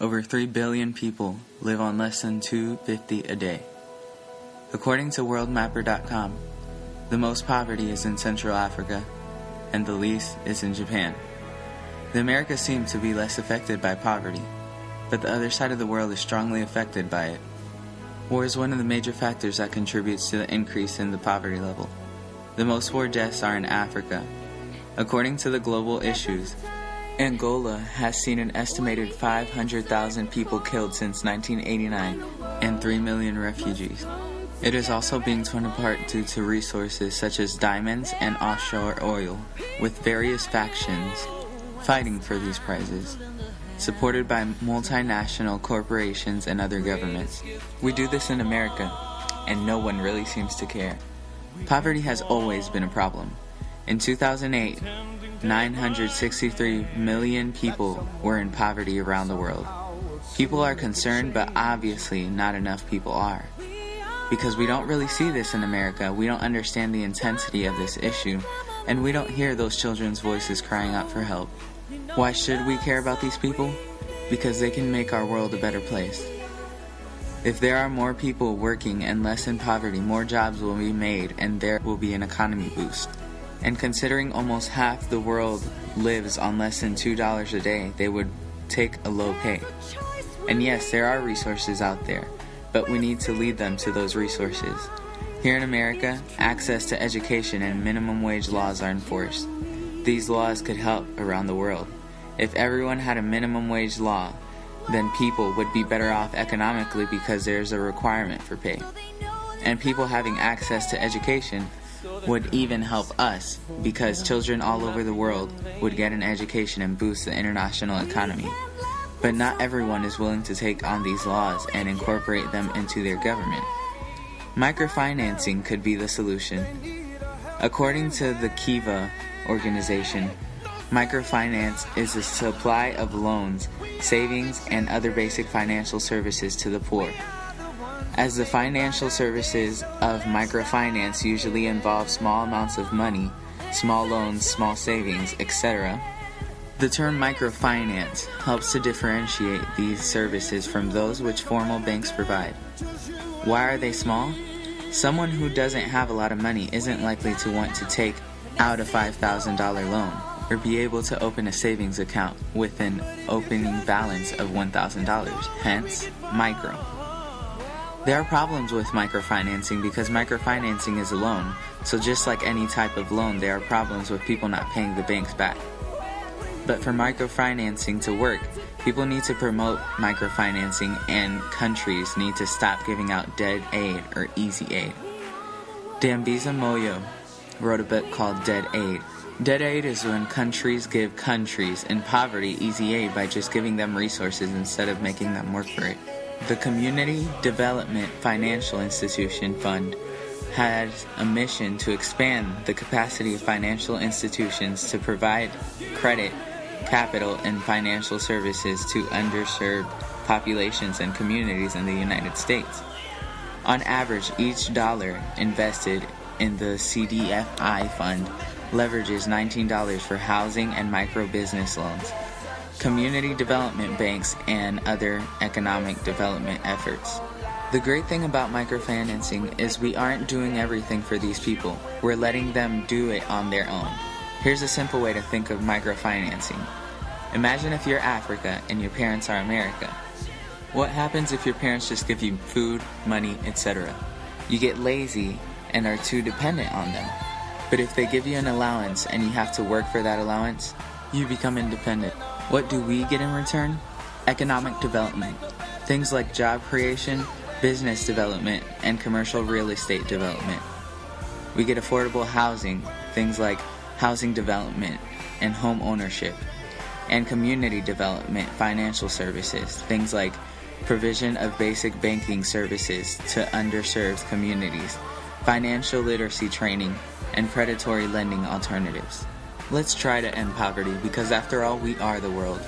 over 3 billion people live on less than $2.50 a day. According to worldmapper.com, the most poverty is in Central Africa, and the least is in Japan. The Americas seem to be less affected by poverty, but the other side of the world is strongly affected by it. War is one of the major factors that contributes to the increase in the poverty level. The most war deaths are in Africa. According to the global issues, Angola has seen an estimated 500,000 people killed since 1989 and 3 million refugees. It is also being torn apart due to resources such as diamonds and offshore oil, with various factions fighting for these prizes, supported by multinational corporations and other governments. We do this in America, and no one really seems to care. Poverty has always been a problem. In 2008, 963 million people were in poverty around the world. People are concerned, but obviously not enough people are. Because we don't really see this in America, we don't understand the intensity of this issue, and we don't hear those children's voices crying out for help. Why should we care about these people? Because they can make our world a better place. If there are more people working and less in poverty, more jobs will be made and there will be an economy boost. And considering almost half the world lives on less than $2 a day, they would take a low pay. And yes, there are resources out there, but we need to lead them to those resources. Here in America, access to education and minimum wage laws are enforced. These laws could help around the world. If everyone had a minimum wage law, then people would be better off economically because there's a requirement for pay. And people having access to education would even help us because children all over the world would get an education and boost the international economy. But not everyone is willing to take on these laws and incorporate them into their government. Microfinancing could be the solution. According to the Kiva organization, microfinance is the supply of loans, savings, and other basic financial services to the poor. As the financial services of microfinance usually involve small amounts of money, small loans, small savings, etc., the term microfinance helps to differentiate these services from those which formal banks provide. Why are they small? Someone who doesn't have a lot of money isn't likely to want to take out a $5,000 loan or be able to open a savings account with an opening balance of $1,000, hence micro. There are problems with microfinancing because microfinancing is a loan, so just like any type of loan, there are problems with people not paying the banks back. But for microfinancing to work, people need to promote microfinancing and countries need to stop giving out dead aid or easy aid. Dambisa Moyo wrote a book called Dead Aid. Dead aid is when countries give countries in poverty easy aid by just giving them resources instead of making them work for it. The Community Development Financial Institution Fund has a mission to expand the capacity of financial institutions to provide credit, capital, and financial services to underserved populations and communities in the United States. On average, each dollar invested in the CDFI fund leverages $19 for housing and micro-business loans, community development banks, and other economic development efforts. The great thing about microfinancing is we aren't doing everything for these people. We're letting them do it on their own. Here's a simple way to think of microfinancing. Imagine if you're Africa and your parents are America. What happens if your parents just give you food, money, etc.? You get lazy and are too dependent on them. But if they give you an allowance and you have to work for that allowance, you become independent. What do we get in return? Economic development. Things like job creation, business development, and commercial real estate development. We get affordable housing, things like housing development and home ownership, and community development financial services, things like provision of basic banking services to underserved communities, financial literacy training, and predatory lending alternatives. Let's try to end poverty because after all, we are the world.